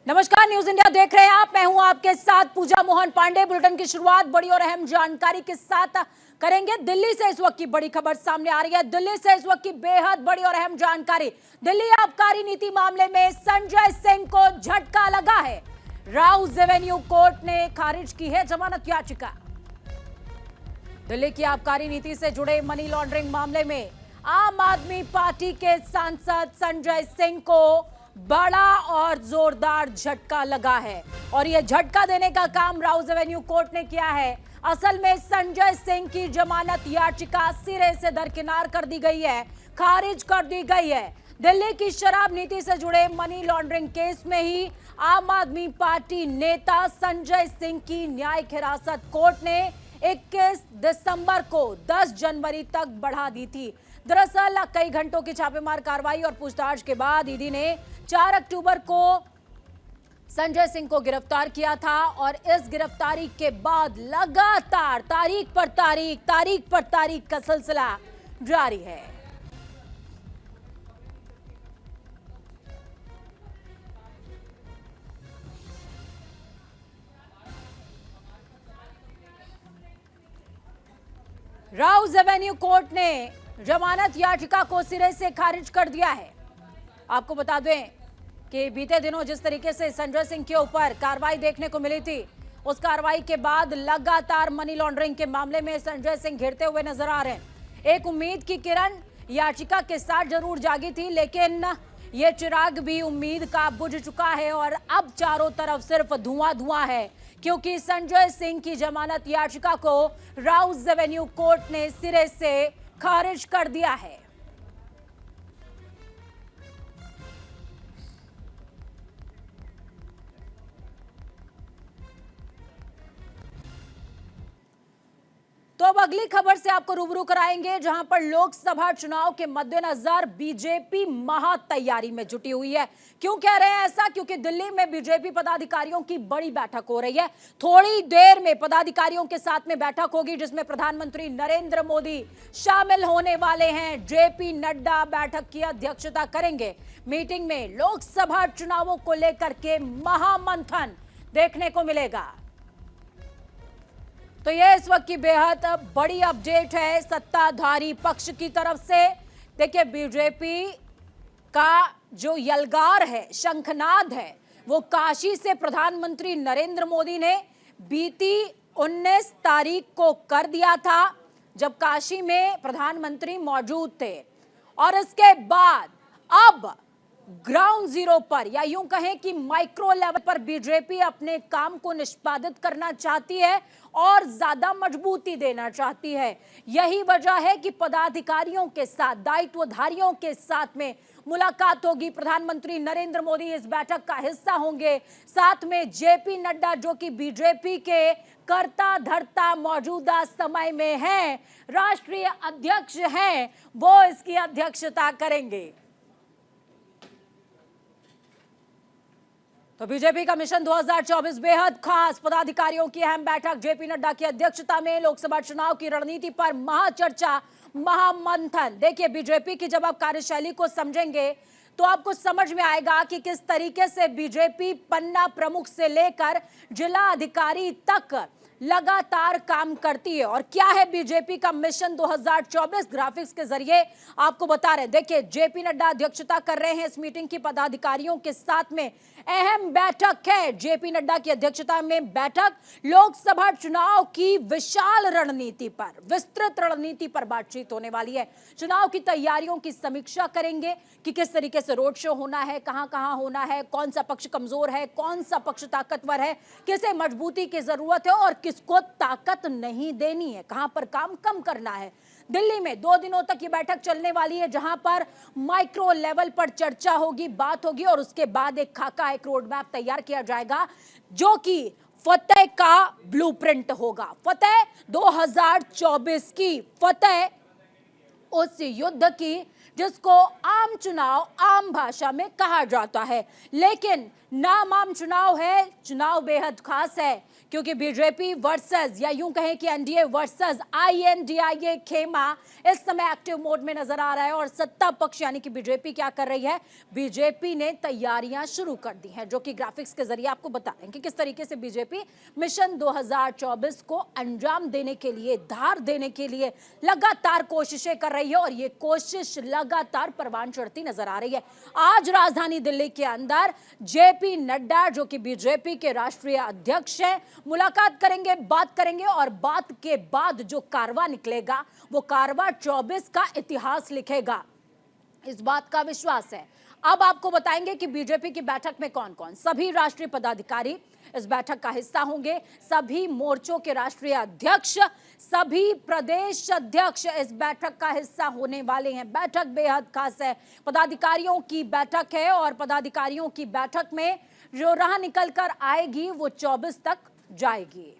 नमस्कार, news India देख रहे हैं आप। मैं हूं आपके साथ पूजा मोहन पांडे। बुलेटिन की शुरुआत बड़ी और अहम जानकारी के साथ करेंगे। दिल्ली से इस वक्त की बड़ी खबर सामने आ रही है। दिल्ली से इस वक्त की बेहद बड़ी और अहम जानकारी। दिल्ली आबकारी नीति मामले में संजय सिंह को झटका लगा है। राउज एवेन्यू कोर्ट ने खारिज की है जमानत याचिका। दिल्ली की आबकारी नीति से जुड़े मनी लॉन्ड्रिंग मामले में आम आदमी पार्टी के सांसद संजय सिंह को बड़ा और जोरदार झटका लगा है और यह झटका देने का काम राउज एवेन्यू कोर्ट ने किया है। असल में संजय सिंह की जमानत याचिका सिरे से दरकिनार कर दी गई है, खारिज कर दी गई है। दिल्ली की शराब नीति से जुड़े मनी लॉन्ड्रिंग केस में ही आम आदमी पार्टी नेता संजय सिंह की न्यायिक हिरासत कोर्ट ने 21 दिसंबर को 10 जनवरी तक बढ़ा दी थी। दरअसल कई घंटों की छापेमार कार्रवाई और पूछताछ के बाद ईडी ने 4 अक्टूबर को संजय सिंह को गिरफ्तार किया था और इस गिरफ्तारी के बाद लगातार तारीख पर तारीख का सिलसिला जारी है। राउज एवेन्यू कोर्ट ने जमानत याचिका को सिरे से खारिज कर दिया है। आपको बता दें कि बीते दिनों जिस तरीके से संजय सिंह के ऊपर कार्रवाई देखने को मिली थी, उस कार्रवाई के बाद लगातार मनी लॉन्ड्रिंग के मामले में संजय सिंह घिरते हुए नजर आ रहे हैं। एक उम्मीद की किरण याचिका के साथ जरूर जागी थी, लेकिन ये चिराग भी उम्मीद का बुझ चुका है और अब चारों तरफ सिर्फ धुआं है, क्योंकि संजय सिंह की जमानत याचिका को राउज एवेन्यू कोर्ट ने सिरे से खारिज कर दिया है। तो अब अगली खबर से आपको रूबरू कराएंगे, जहां पर लोकसभा चुनाव के मद्देनजर बीजेपी महा तैयारी में जुटी हुई है। क्यों कह रहे हैं ऐसा? क्योंकि दिल्ली में बीजेपी पदाधिकारियों की बड़ी बैठक हो रही है। थोड़ी देर में पदाधिकारियों के साथ में बैठक होगी, जिसमें प्रधानमंत्री नरेंद्र मोदी शामिल होने वाले हैं। जेपी नड्डा बैठक की अध्यक्षता करेंगे। मीटिंग में लोकसभा चुनावों को लेकर के महामंथन देखने को मिलेगा। तो यह इस वक्त की बेहद बड़ी अपडेट है सत्ताधारी पक्ष की तरफ से। देखिए, बीजेपी का जो यलगार है, शंखनाद है, वो काशी से प्रधानमंत्री नरेंद्र मोदी ने बीती 19 तारीख को कर दिया था, जब काशी में प्रधानमंत्री मौजूद थे। और इसके बाद अब ग्राउंड जीरो पर, या यूं कहें कि माइक्रो लेवल पर बीजेपी अपने काम को निष्पादित करना चाहती है और ज्यादा मजबूती देना चाहती है। यही वजह है कि पदाधिकारियों के साथ, दायित्वधारियों के साथ में मुलाकात होगी। प्रधानमंत्री नरेंद्र मोदी इस बैठक का हिस्सा होंगे। साथ में जेपी नड्डा, जो कि बीजेपी के कर्ता धर्ता मौजूदा समय में हैं, राष्ट्रीय अध्यक्ष हैं, वो इसकी अध्यक्षता करेंगे। तो बीजेपी का मिशन 2024 बेहद खास, पदाधिकारियों की अहम बैठक। जेपी नड्डा की अध्यक्षता में लोकसभा चुनाव की रणनीति पर महाचर्चा, महामंथन। देखिए, बीजेपी की जब आप कार्यशैली को समझेंगे तो आपको समझ में आएगा कि किस तरीके से बीजेपी पन्ना प्रमुख से लेकर जिला अधिकारी तक लगातार काम करती है। और क्या है बीजेपी का मिशन 2024, ग्राफिक्स के जरिए आपको बता रहे हैं। देखिए, जेपी नड्डा अध्यक्षता कर रहे हैं इस मीटिंग की। पदाधिकारियों के साथ में अहम बैठक है। जेपी नड्डा की अध्यक्षता में बैठक लोकसभा चुनाव की विशाल रणनीति पर, विस्तृत रणनीति पर बातचीत होने वाली है। चुनाव की तैयारियों की समीक्षा करेंगे कि किस तरीके से रोड शो होना है, कहां होना है, कौन सा पक्ष कमजोर है, कौन सा पक्ष ताकतवर है, किसे मजबूती की जरूरत है और किसको ताकत नहीं देनी है, कहां पर काम कम करना है। दिल्ली में 2 दिनों तक ये बैठक चलने वाली है, जहां पर माइक्रो लेवल पर चर्चा होगी, बात होगी और उसके बाद एक खाका, एक रोड मैप तैयार किया जाएगा, जो कि फतेह का ब्लूप्रिंट होगा। फतेह 2024 की, फतेह उस युद्ध की जिसको आम चुनाव, आम भाषा में कहा जाता है। लेकिन नामाम चुनाव है, चुनाव बेहद खास है क्योंकि बीजेपी वर्सेस या यूं कहें कि एनडीए वर्सेस आईएनडीआईए खेमा इस समय एक्टिव मोड में नजर आ रहा है। और सत्ता पक्ष यानी कि बीजेपी क्या कर रही है, बीजेपी ने तैयारियां शुरू कर दी हैं, जो कि ग्राफिक्स के जरिए आपको बता रहे हैं कि किस तरीके से बीजेपी मिशन 2024 को अंजाम देने के लिए, धार देने के लिए लगातार कोशिशें कर रही है और ये कोशिश लगातार परवान चढ़ती नजर आ रही है। आज राजधानी दिल्ली के अंदर जेपी नड्डा, जो कि बीजेपी के राष्ट्रीय अध्यक्ष हैं, मुलाकात करेंगे, बात करेंगे और बात के बाद जो कारवा निकलेगा वो कारवा 24 का इतिहास लिखेगा, इस बात का विश्वास है। अब आपको बताएंगे कि बीजेपी की बैठक में कौन कौन सभी राष्ट्रीय पदाधिकारी इस बैठक का हिस्सा होंगे, सभी मोर्चों के राष्ट्रीय अध्यक्ष, सभी प्रदेश अध्यक्ष इस बैठक का हिस्सा होने वाले हैं। बैठक बेहद खास है, पदाधिकारियों की बैठक है और पदाधिकारियों की बैठक में जो राह निकल कर आएगी वो 24 तक जाएगी।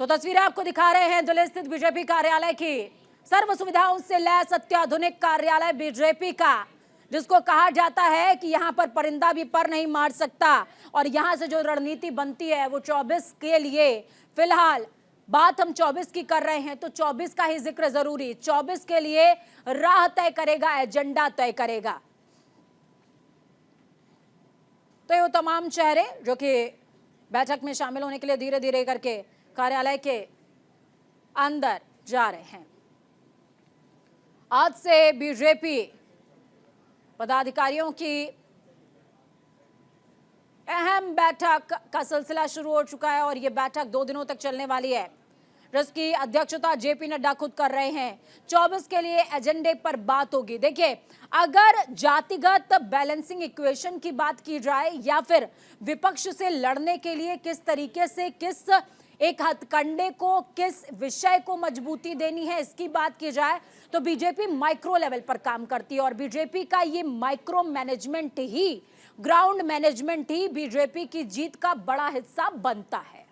तो तस्वीरें आपको दिखा रहे हैं दिल्ली स्थित बीजेपी कार्यालय की, सर्व सुविधाओं से लैस अत्याधुनिक कार्यालय बीजेपी का, जिसको कहा जाता है कि यहां पर परिंदा भी पर नहीं मार सकता। और यहां से जो रणनीति बनती है वो 24 के लिए, फिलहाल बात हम 24 की कर रहे हैं तो 24 का ही जिक्र जरूरी, 24 के लिए राह तय करेगा, एजेंडा तय करेगा। तो ये तमाम चेहरे जो कि बैठक में शामिल होने के लिए धीरे धीरे करके कार्यालय के अंदर जा रहे हैं। आज से बीजेपी पदाधिकारियों की अहम बैठक का सिलसिला शुरू हो चुका है और यह बैठक 2 दिनों तक चलने वाली है, जिसकी अध्यक्षता जेपी नड्डा खुद कर रहे हैं। 24 के लिए एजेंडे पर बात होगी। देखिए, अगर जातिगत बैलेंसिंग इक्वेशन की बात की जाए या फिर विपक्ष से लड़ने के लिए किस तरीके से, किस एक हथकंडे को, किस विषय को मजबूती देनी है, इसकी बात की जाए तो बीजेपी माइक्रो लेवल पर काम करती है और बीजेपी का ये माइक्रो मैनेजमेंट ही, ग्राउंड मैनेजमेंट ही बीजेपी की जीत का बड़ा हिस्सा बनता है।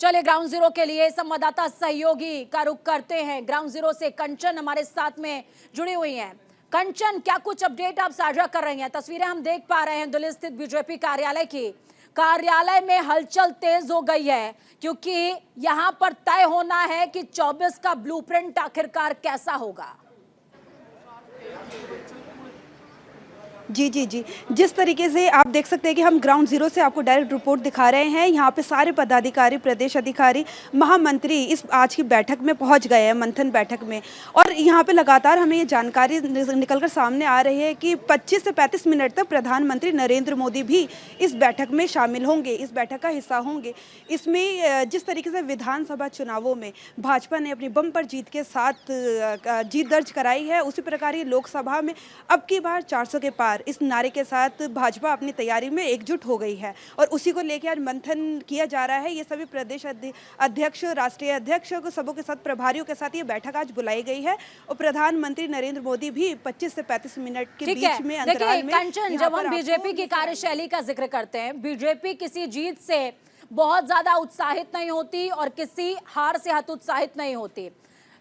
चलिए ग्राउंड जीरो के लिए संवाददाता सहयोगी का रुख करते हैं। ग्राउंड जीरो से कंचन हमारे साथ में जुड़ी हुई हैं। कंचन, क्या कुछ अपडेट आप साझा कर रही हैं? तस्वीरें हम देख पा रहे हैं दिल्ली स्थित बीजेपी कार्यालय की। कार्यालय में हलचल तेज हो गई है क्योंकि यहां पर तय होना है कि 24 का ब्लूप्रिंट आखिरकार कैसा होगा। जी जी जी, जिस तरीके से आप देख सकते हैं कि हम ग्राउंड जीरो से आपको डायरेक्ट रिपोर्ट दिखा रहे हैं। यहाँ पे सारे पदाधिकारी, प्रदेश अधिकारी, महामंत्री इस आज की बैठक में पहुँच गए हैं, मंथन बैठक में। और यहाँ पे लगातार हमें ये जानकारी निकलकर सामने आ रही है कि 25 से 35 मिनट तक प्रधानमंत्री नरेंद्र मोदी भी इस बैठक में शामिल होंगे, इस बैठक का हिस्सा होंगे। इसमें जिस तरीके से विधानसभा चुनावों में भाजपा ने अपनी बम्पर जीत के साथ जीत दर्ज कराई है, उसी प्रकार ये लोकसभा में अब की बार 400 के पार, इस नारे के साथ भाजपा अपनी तैयारी में एकजुट हो गई है और उसी को लेकर आज मंथन किया जा रहा है। ये सभी प्रदेश अध्यक्ष, राष्ट्रीय अध्यक्ष सबों के साथ, प्रभारियों के साथ ये बैठक आज बुलाई गई है और प्रधानमंत्री नरेंद्र मोदी भी 25 से 35 मिनट के बीच में अंतराल में। कंचन, जब हम बीजेपी की कार्यशैली का जिक्र करते हैं, बीजेपी किसी जीत से बहुत ज्यादा उत्साहित नहीं होती और किसी हार से हतोत्साहित नहीं होती।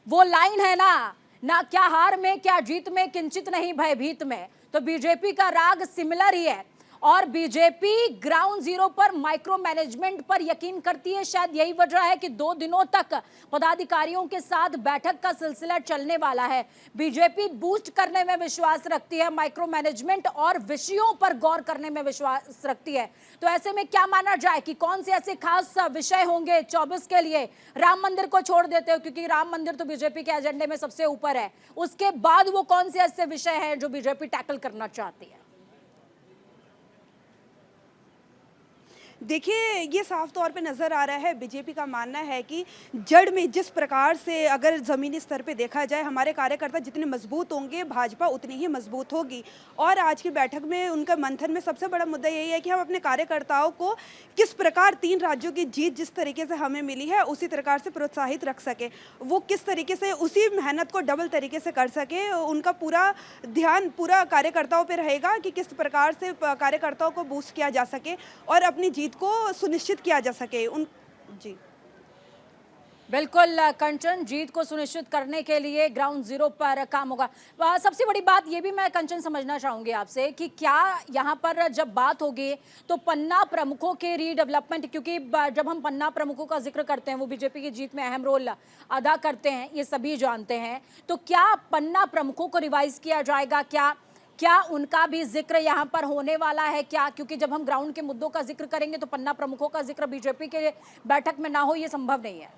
वो लाइन है ना क्या हार में, क्या जीत में, किंचित नहीं भयभीत में। तो बीजेपी का राग सिमिलर ही है और बीजेपी ग्राउंड जीरो पर माइक्रो मैनेजमेंट पर यकीन करती है। शायद यही वजह है कि 2 दिनों तक पदाधिकारियों के साथ बैठक का सिलसिला चलने वाला है। बीजेपी बूस्ट करने में विश्वास रखती है, माइक्रो मैनेजमेंट और विषयों पर गौर करने में विश्वास रखती है। तो ऐसे में क्या माना जाए कि कौन से ऐसे खास विषय होंगे 24 के लिए? राम मंदिर को छोड़ देते हो क्योंकि राम मंदिर तो बीजेपी के एजेंडे में सबसे ऊपर है, उसके बाद वो कौन से ऐसे विषय हैं जो बीजेपी टैकल करना चाहती है? देखिए, ये साफ तौर पे नज़र आ रहा है, बीजेपी का मानना है कि जड़ में जिस प्रकार से अगर ज़मीनी स्तर पे देखा जाए हमारे कार्यकर्ता जितने मजबूत होंगे, भाजपा उतनी ही मजबूत होगी। और आज की बैठक में उनका मंथन में सबसे बड़ा मुद्दा यही है कि हम अपने कार्यकर्ताओं को किस प्रकार 3 राज्यों की जीत जिस तरीके से हमें मिली है उसी प्रकार से प्रोत्साहित रख सके, वो किस तरीके से उसी मेहनत को डबल तरीके से कर सके। उनका पूरा ध्यान पूरा कार्यकर्ताओं पर रहेगा कि किस प्रकार से कार्यकर्ताओं को बूस्ट किया जा सके और अपनी जीत को सुनिश्चित किया जा सके। जी बिल्कुल कंचन, जीत को सुनिश्चित करने के लिए ग्राउंड जीरो पर काम होगा। सबसे बड़ी बात ये भी मैं कंचन समझना चाहूंगी आपसे कि क्या यहाँ पर जब बात होगी तो पन्ना प्रमुखों के रीडेवलपमेंट, क्योंकि जब हम पन्ना प्रमुखों का जिक्र करते हैं वो बीजेपी की जीत में अहम रोल अदा करते हैं, ये सभी जानते हैं, तो क्या पन्ना प्रमुखों को रिवाइज किया जाएगा? क्या उनका भी जिक्र यहाँ पर होने वाला है क्या? क्योंकि जब हम ग्राउंड के मुद्दों का जिक्र करेंगे तो पन्ना प्रमुखों का जिक्र बीजेपी के बैठक में ना हो, ये संभव नहीं है।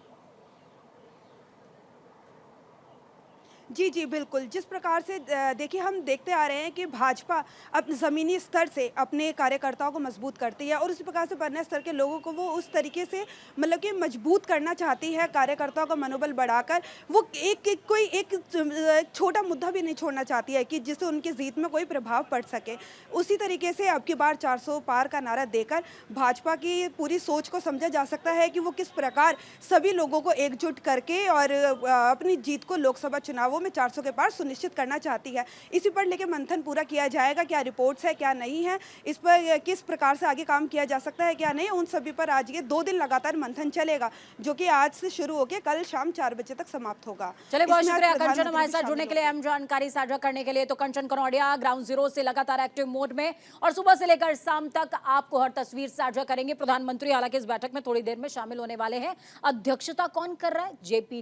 जी, जी, बिल्कुल। जिस प्रकार से देखिए हम देखते आ रहे हैं कि भाजपा अपने ज़मीनी स्तर से अपने कार्यकर्ताओं को मजबूत करती है और उसी प्रकार से पन्ना स्तर के लोगों को वो उस तरीके से मतलब कि मजबूत करना चाहती है, कार्यकर्ताओं का मनोबल बढ़ाकर। वो एक छोटा मुद्दा भी नहीं छोड़ना चाहती है कि जिससे उनकी जीत में कोई प्रभाव पड़ सके। उसी तरीके से अब की बार 400 पार का नारा देकर भाजपा की पूरी सोच को समझा जा सकता है कि वो किस प्रकार सभी लोगों को एकजुट करके और अपनी जीत को लोकसभा चुनावों में 400 के पार सुनिश्चित करना चाहती है। इसी पर लेके मंथन पूरा किया जाएगा, क्या रिपोर्ट्स है क्या नहीं है, इस पर किस प्रकार से आगे काम किया जा सकता है क्या नहीं, उन सभी पर आज ये 2 दिन लगातार मंथन चलेगा, जो कि आज से शुरू होकर कल शाम 4 बजे तक समाप्त होगा। चलिए, बहुत शुक्रिया कंचन हमारे साथ जुड़ने के लिए, अहम जानकारी साझा करने के लिए। तो कंचन कनौडिया ग्राउंड जीरो से लगातार एक्टिव मोड में और सुबह से लेकर शाम तक आपको हर तस्वीर साझा करेंगे। प्रधानमंत्री हालांकि इस बैठक में थोड़ी देर में शामिल होने वाले हैं। अध्यक्षता कौन कर रहा है? जेपी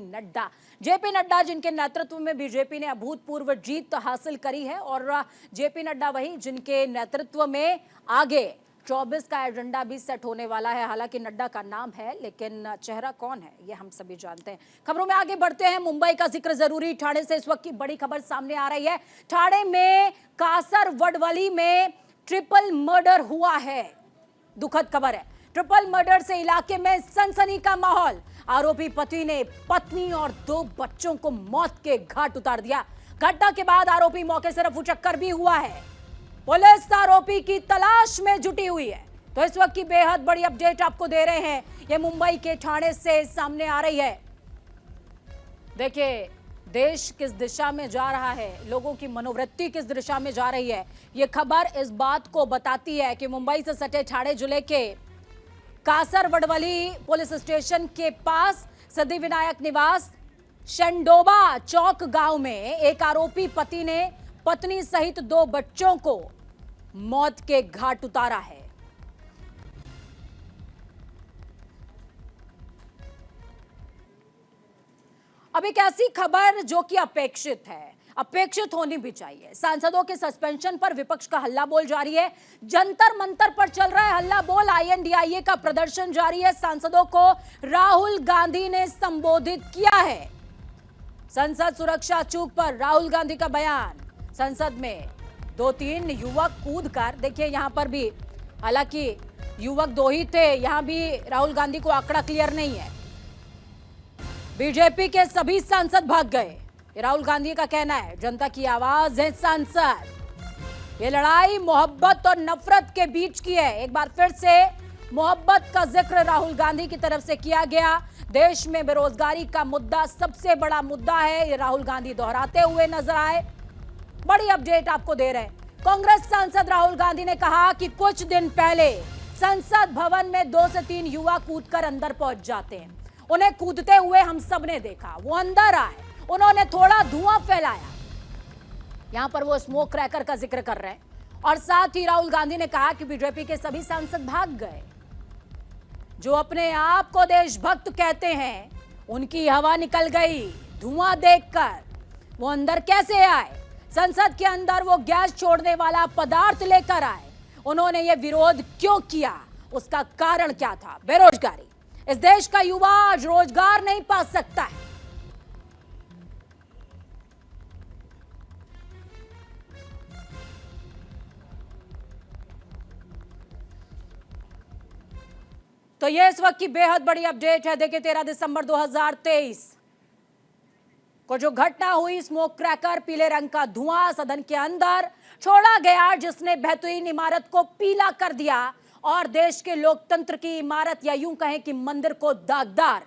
नड्डा, जिनके नेतृत्व में बीजेपी ने अभूतपूर्व जीत हासिल करी है और जेपी नड्डा वही जिनके नेतृत्व में आगे 24 का एजेंडा भी सेट होने वाला है। हालांकि नड्डा का नाम है लेकिन चेहरा कौन है ये हम सभी जानते हैं। खबरों में आगे बढ़ते हैं। मुंबई का जिक्र जरूरी, ठाणे से इस वक्त की बड़ी खबर सामने आ रही है। ठाणे में कासरवडवली में ट्रिपल मर्डर हुआ है। दुखद खबर है। ट्रिपल मर्डर से इलाके में सनसनी का माहौल। आरोपी पति ने पत्नी और 2 बच्चों को मौत के घाट उतार दिया। घटना के बाद आरोपी मौके से रफू चक्कर भी हुआ है। पुलिस आरोपी की तलाश में जुटी हुई है। तो इस वक्त की बेहद बड़ी अपडेट आपको दे रहे हैं। ये मुंबई के ठाणे से सामने आ रही है। देखिए देश किस दिशा में जा रहा है, लोगों की मनोवृत्ति किस दिशा में जा रही है। ये खबर इस बात को बताती है कि मुंबई से सटे ठाणे जिले के कासरवडवली पुलिस स्टेशन के पास सिद्धिविनायक निवास शेंडोबा चौक गांव में एक आरोपी पति ने पत्नी सहित 2 बच्चों को मौत के घाट उतारा है। अब एक ऐसी खबर जो कि अपेक्षित होनी भी चाहिए। सांसदों के सस्पेंशन पर विपक्ष का हल्ला बोल जारी है। जंतर मंतर पर चल रहा है हल्ला बोल। आईएनडीआईए का प्रदर्शन जारी है। सांसदों को राहुल गांधी ने संबोधित किया है। संसद सुरक्षा चूक पर राहुल गांधी का बयान। संसद में 2-3 युवक कूदकर, देखिए यहां पर भी हालांकि युवक 2 ही थे, यहां भी राहुल गांधी को आंकड़ा क्लियर नहीं है। बीजेपी के सभी सांसद भाग गए, राहुल गांधी का कहना है। जनता की आवाज है सांसद। ये लड़ाई मोहब्बत और नफरत के बीच की है। एक बार फिर से मोहब्बत का जिक्र राहुल गांधी की तरफ से किया गया। देश में बेरोजगारी का मुद्दा सबसे बड़ा मुद्दा है, ये राहुल गांधी दोहराते हुए नजर आए। बड़ी अपडेट आपको दे रहे हैं। कांग्रेस सांसद राहुल गांधी ने कहा कि कुछ दिन पहले संसद भवन में 2 से 3 युवा कूदकर अंदर पहुंच जाते हैं। उन्हें कूदते हुए हम सबने देखा। वो अंदर आए, उन्होंने थोड़ा धुआं फैलाया। यहां पर वो स्मोक क्रैकर का जिक्र कर रहे हैं। और साथ ही राहुल गांधी ने कहा कि बीजेपी के सभी सांसद भाग गए। जो अपने आप को देशभक्त कहते हैं उनकी हवा निकल गई। धुआं देखकर वो अंदर कैसे आए? संसद के अंदर वो गैस छोड़ने वाला पदार्थ लेकर आए। उन्होंने ये विरोध क्यों किया? उसका कारण क्या था? बेरोजगारी। इस देश का युवा आज रोजगार नहीं पा सकता है। तो ये इस वक्त की बेहद बड़ी अपडेट है। देखिए 13 दिसंबर 2023 को जो घटना हुई, स्मोक क्रैकर, पीले रंग का धुआं सदन के अंदर छोड़ा गया जिसने बेहतरीन इमारत को पीला कर दिया और देश के लोकतंत्र की इमारत या यूं कहें कि मंदिर को दागदार।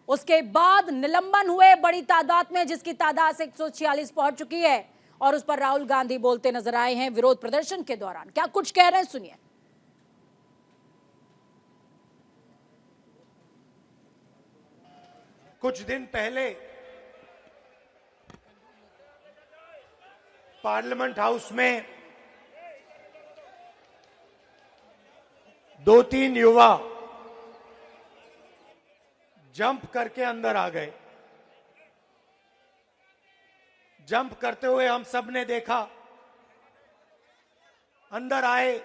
उसके बाद निलंबन हुए बड़ी तादाद में, जिसकी तादाद 146 पहुंच चुकी है और उस पर राहुल गांधी बोलते नजर आए हैं विरोध प्रदर्शन के दौरान। क्या कुछ कह रहे हैं, सुनिए। कुछ दिन पहले पार्लियामेंट हाउस में 2-3 युवा जंप करके अंदर आ गए। जंप करते हुए हम सब ने देखा। अंदर आए,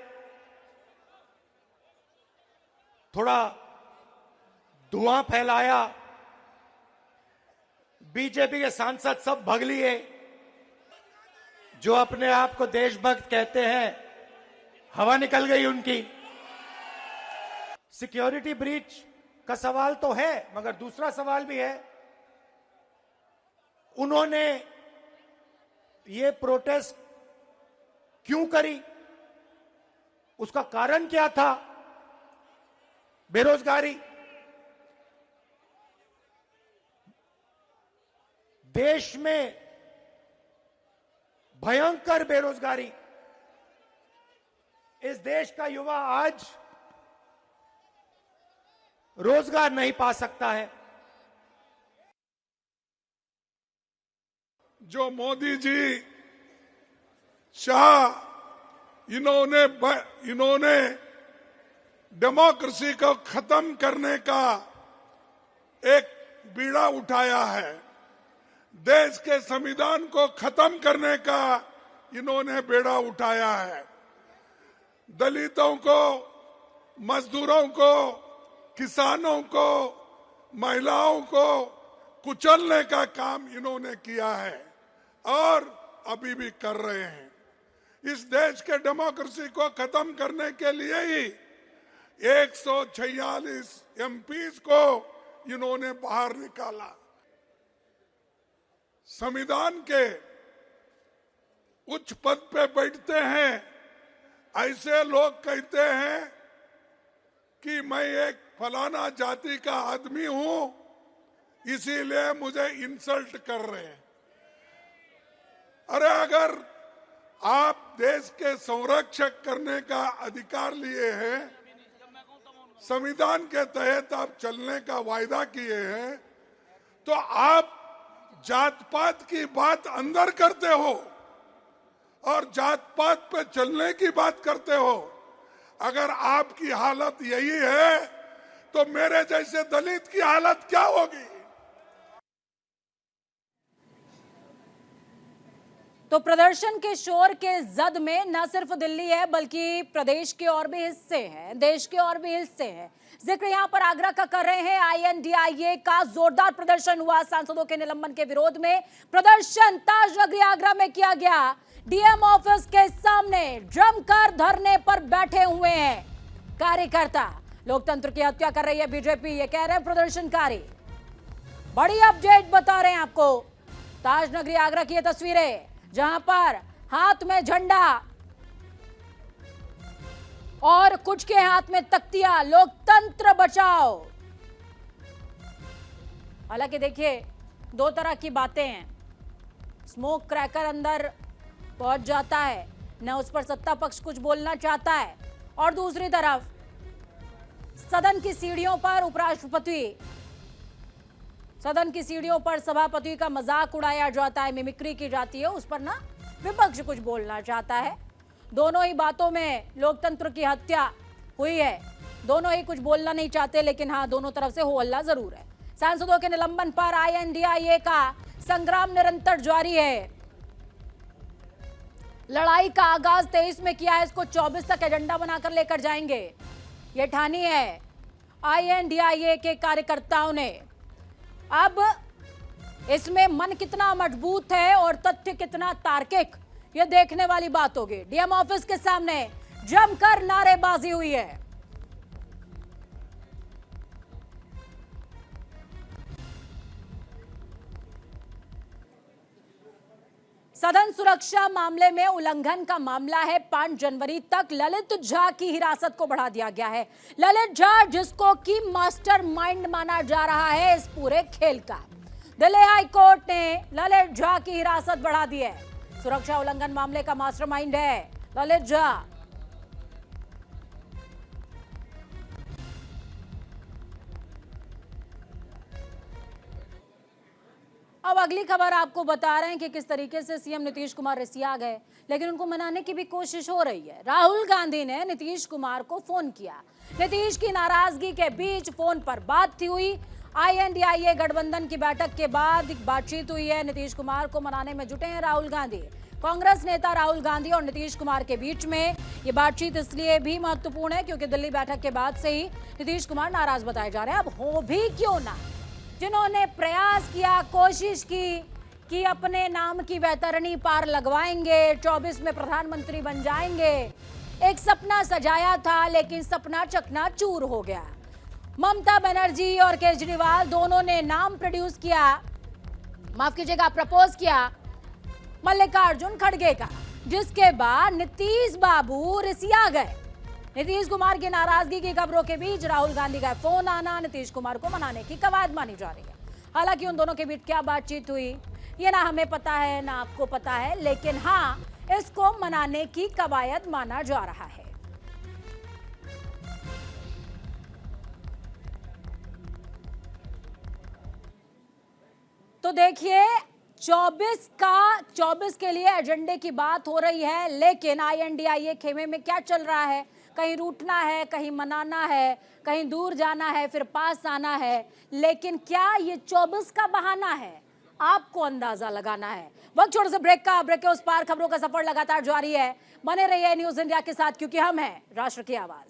थोड़ा धुआं फैलाया, बीजेपी के सांसद सब भग लिए। जो अपने आप को देशभक्त कहते हैं, हवा निकल गई उनकी। सिक्योरिटी ब्रीच का सवाल तो है, मगर दूसरा सवाल भी है। उन्होंने ये प्रोटेस्ट क्यों करी? उसका कारण क्या था? बेरोजगारी। देश में भयंकर बेरोजगारी। इस देश का युवा आज रोजगार नहीं पा सकता है। जो मोदी जी, शाह, इन्होंने डेमोक्रेसी को खत्म करने का एक बीड़ा उठाया है। देश के संविधान को खत्म करने का इन्होंने बेड़ा उठाया है। दलितों को, मजदूरों को, किसानों को, महिलाओं को कुचलने का काम इन्होंने किया है और अभी भी कर रहे हैं। इस देश के डेमोक्रेसी को खत्म करने के लिए ही 146 एमपीज को इन्होंने बाहर निकाला। संविधान के उच्च पद पे बैठते हैं ऐसे लोग कहते हैं कि मैं एक फलाना जाति का आदमी हूं, इसीलिए मुझे इंसल्ट कर रहे हैं। अरे अगर आप देश के संरक्षक करने का अधिकार लिए हैं, संविधान के तहत आप चलने का वायदा किए हैं, तो आप जात पात की बात अंदर करते हो और जात पात पे चलने की बात करते हो। अगर आपकी हालत यही है तो मेरे जैसे दलित की हालत क्या होगी? तो प्रदर्शन के शोर के जद में न सिर्फ दिल्ली है बल्कि प्रदेश के और भी हिस्से हैं, देश के और भी हिस्से हैं। जिक्र यहां पर आगरा का कर रहे हैं। INDIA का जोरदार प्रदर्शन हुआ सांसदों के निलंबन के विरोध में। प्रदर्शन ताजनगरी आगरा में किया गया। DM ऑफिस के सामने जमकर धरने पर बैठे हुए हैं कार्यकर्ता। लोकतंत्र की हत्या कर रही है बीजेपी, ये कह रहे हैं प्रदर्शनकारी। बड़ी अपडेट बता रहे हैं आपको। ताजनगरी आगरा की ये तस्वीरें जहां पर हाथ में झंडा और कुछ के हाथ में तख्तियां, लोकतंत्र बचाओ। हालांकि देखिए, दो तरह की बातें हैं। स्मोक क्रैकर अंदर पहुंच जाता है, न उस पर सत्ता पक्ष कुछ बोलना चाहता है, और दूसरी तरफ सदन की सीढ़ियों पर उपराष्ट्रपति, सदन की सीढ़ियों पर सभापति का मजाक उड़ाया जाता है, मिमिक्री की जाती है, उस पर ना विपक्ष कुछ बोलना चाहता है। दोनों ही बातों में लोकतंत्र की हत्या हुई है। दोनों ही कुछ बोलना नहीं चाहते, लेकिन हाँ, दोनों तरफ से हो हल्ला जरूर है। सांसदों के निलंबन पर INDIA का संग्राम निरंतर जारी है। लड़ाई का आगाज 23 में किया है, इसको 24 तक एजेंडा बनाकर लेकर जाएंगे, ये ठानी है INDIA के कार्यकर्ताओं ने। अब इसमें मन कितना मजबूत है और तथ्य कितना तार्किक, यह देखने वाली बात होगी। DM ऑफिस के सामने जमकर नारेबाजी हुई है। सदन सुरक्षा मामले में उल्लंघन का मामला है। 5 जनवरी तक ललित झा की हिरासत को बढ़ा दिया गया है। ललित झा, जिसको कि मास्टरमाइंड माना जा रहा है इस पूरे खेल का। दिल्ली हाई कोर्ट ने ललित झा की हिरासत बढ़ा दी है। सुरक्षा उल्लंघन मामले का मास्टरमाइंड है ललित झा। अब अगली खबर आपको बता रहे हैं कि किस तरीके से सीएम नीतीश कुमार रिसिया गए, लेकिन उनको मनाने की भी कोशिश हो रही है। राहुल गांधी ने नीतीश कुमार को फोन किया। नीतीश की नाराजगी के बीच फोन पर बात हुई। INDIA गठबंधन की बैठक के बाद बातचीत हुई है। नीतीश कुमार को मनाने में जुटे हैं राहुल गांधी। कांग्रेस नेता राहुल गांधी और नीतीश कुमार के बीच में ये बातचीत इसलिए भी महत्वपूर्ण है क्योंकि दिल्ली बैठक के बाद से ही नीतीश कुमार नाराज बताए जा रहे हैं। अब हो भी क्यों ना, जिन्होंने प्रयास किया, कोशिश की कि अपने नाम की वैतरणी पार लगवाएंगे, 24 में प्रधानमंत्री बन जाएंगे, एक सपना सजाया था, लेकिन सपना चकनाचूर हो गया। ममता बनर्जी और केजरीवाल दोनों ने नाम प्रोड्यूस किया, माफ कीजिएगा, प्रपोज किया मल्लिकार्जुन खड़गे का, जिसके बाद नीतीश बाबू रिसिया गए। नीतीश कुमार की नाराजगी की खबरों के बीच राहुल गांधी का फोन आना नीतीश कुमार को मनाने की कवायद मानी जा रही है। हालांकि उन दोनों के बीच क्या बातचीत हुई ये ना हमें पता है ना आपको पता है, लेकिन हाँ, इसको मनाने की कवायद माना जा रहा है। तो देखिए 24 के लिए एजेंडे की बात हो रही है, लेकिन INDIA खेमे में क्या चल रहा है, कहीं रूठना है, कहीं मनाना है, कहीं दूर जाना है, फिर पास आना है, लेकिन क्या ये 24 का बहाना है, आपको अंदाजा लगाना है। वक्त छोड़ से ब्रेक के उस पार खबरों का सफर लगातार जारी है। बने रहिए न्यूज़ इंडिया के साथ, क्योंकि हम हैं राष्ट्र की आवाज।